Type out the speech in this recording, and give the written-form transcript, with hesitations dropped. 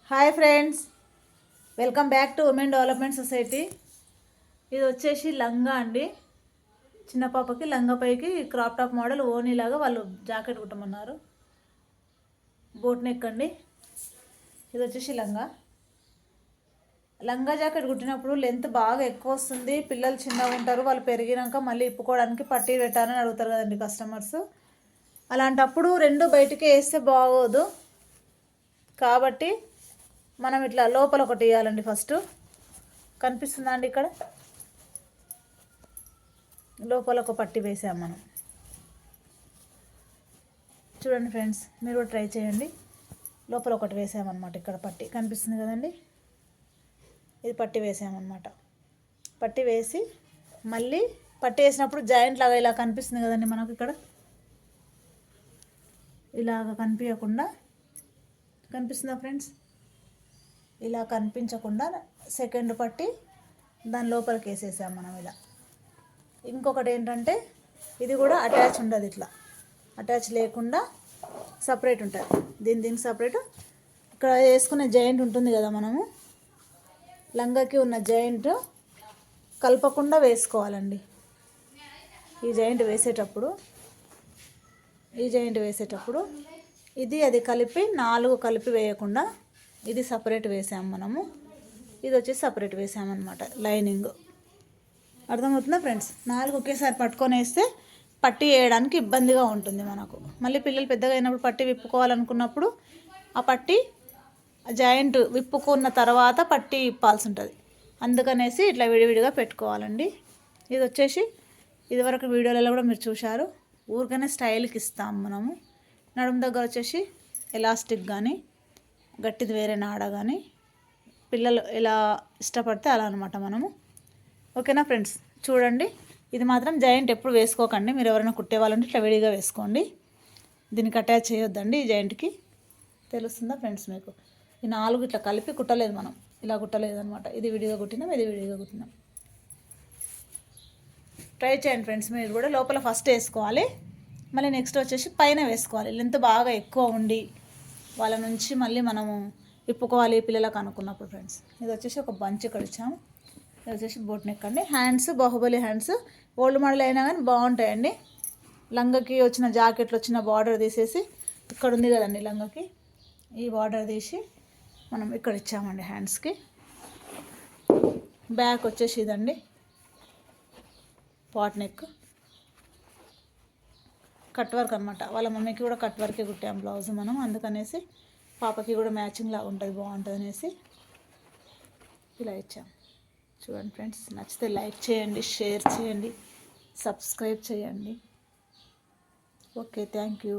Hi friends, welcome back to women development society. ఇది వచ్చేసి లంగా అండి. చిన్న పాపకి లంగా పైకి క్రాప్ టాప్ మోడల్ ఓనీలాగా వాళ్ళు జాకెట్ కుట్టమన్నారు. బోట్ నెక్ అండి. ఇది వచ్చేసి లంగా జాకెట్ కుట్టినప్పుడు లెంత్ బాగా ఎక్కువ వస్తుంది. పిల్లలు చిన్నగా ఉంటారు, వాళ్ళు పెరిగినాక మళ్ళీ ఇప్పుకోవడానికి పట్టీ పెట్టాలని అడుగుతారు కదండి కస్టమర్స్. అలాంటప్పుడు రెండు బయటికి వేస్తే బాగోదు కాబట్టి మనం ఇట్లా లోపల ఒకటి వేయాలండి. ఫస్ట్ కనిపిస్తుందా అండి, ఇక్కడ లోపల ఒక పట్టీ వేసాం మనం. చూడండి ఫ్రెండ్స్, మీరు కూడా ట్రై చేయండి. లోపల ఒకటి వేసామన్నమాట. ఇక్కడ పట్టీ కనిపిస్తుంది కదండి, ఇది పట్టీ వేసామన్నమాట. పట్టీ వేసి మళ్ళీ పట్టీ వేసినప్పుడు జాయింట్ లాగా ఇలా కనిపిస్తుంది కదండి మనకు. ఇక్కడ ఇలాగ కనిపించకుండా, కనిపిస్తుందా ఫ్రెండ్స్? ఇలా కనిపించకుండా సెకండ్ పట్టి దాని లోపలికి వేసేసాం మనం ఇలా. ఇంకొకటి ఏంటంటే, ఇది కూడా అటాచ్ ఉండదు, ఇట్లా అటాచ్ లేకుండా సపరేట్ ఉంటుంది. దీనికి సపరేట్. ఇక్కడ వేసుకునే జాయింట్ ఉంటుంది కదా, మనము లంగాకి ఉన్న జాయింట్ కలపకుండా వేసుకోవాలండి. ఈ జాయింట్ వేసేటప్పుడు ఇది అది కలిపి 4 కలిపి వేయకుండా ఇది సపరేట్ వేసాము మనము. ఇది వచ్చేసి సపరేట్ వేసామన్నమాట. లైనింగ్ అర్థమవుతుందా ఫ్రెండ్స్? 4 ఒకేసారి పట్టుకొని వేస్తే పట్టీ వేయడానికి ఇబ్బందిగా ఉంటుంది మనకు. మళ్ళీ పిల్లలు పెద్దగా అయినప్పుడు పట్టీ విప్పుకోవాలనుకున్నప్పుడు ఆ పట్టీ జాయింట్ విప్పుకున్న తర్వాత పట్టీ ఇప్పాల్సి ఉంటుంది. అందుకనేసి ఇట్లా విడివిడిగా పెట్టుకోవాలండి. ఇది వచ్చేసి ఇదివరకు వీడియోలలో కూడా మీరు చూశారు. ఊరికనే స్టైల్కి ఇస్తాం మనము. నడుము దగ్గర వచ్చేసి ఎలాస్టిక్ కానీ గట్టిది వేరే నాడ కానీ పిల్లలు ఎలా ఇష్టపడితే అలా అనమాట మనము. ఓకేనా ఫ్రెండ్స్? చూడండి, ఇది మాత్రం జాయింట్ ఎప్పుడు వేసుకోకండి. మీరు ఎవరైనా కుట్టేవాళ్ళంటే ఇట్లా విడిగా వేసుకోండి. దీనికి అటాచ్ చేయొద్దండి ఈ జాయింట్కి. తెలుస్తుందా ఫ్రెండ్స్ మీకు? ఈ 4 ఇట్లా కలిపి కుట్టలేదు మనం, ఇలా కుట్టలేదు అనమాట. ఇది విడిగా కుట్టినాం, ఇది విడిగా కుట్టినాం. ట్రై చేయండి ఫ్రెండ్స్. మీరు కూడా లోపల ఫస్ట్ వేసుకోవాలి, మళ్ళీ నెక్స్ట్ వచ్చేసి పైన వేసుకోవాలి. లెంత్ బాగా ఎక్కువ ఉండి వాళ్ళ నుంచి మళ్ళీ మనము విప్పుకోవాలి పిల్లలకు అనుకున్నప్పుడు ఫ్రెండ్స్. ఇది వచ్చేసి ఒక బంచ్ ఇక్కడ ఇచ్చాము. ఇది వచ్చేసి బోట్ నెక్ అండి. Hands Baahubali hands old model అయినా కానీ బాగుంటాయండి. లంగకి వచ్చిన జాకెట్లు వచ్చిన బార్డర్ తీసేసి ఇక్కడ ఉంది కదండి లంగకి, ఈ బార్డర్ తీసి మనం ఇక్కడ ఇచ్చామండి హ్యాండ్స్కి. బ్యాక్ వచ్చేసి ఇదండి పాట్ నెక్, కట్ వర్క్ అనమాట. వాళ్ళ మమ్మీకి కూడా కట్ వర్కే కుట్టాం బ్లౌజ్ మనం. అందుకనేసి పాపకి కూడా మ్యాచింగ్ లాగా ఉంటుంది, బాగుంటుంది అనేసి ఇలా ఇచ్చాం. చూడండి ఫ్రెండ్స్, నచ్చితే లైక్ చేయండి, షేర్ చేయండి, సబ్స్క్రైబ్ చేయండి. Okay, thank you.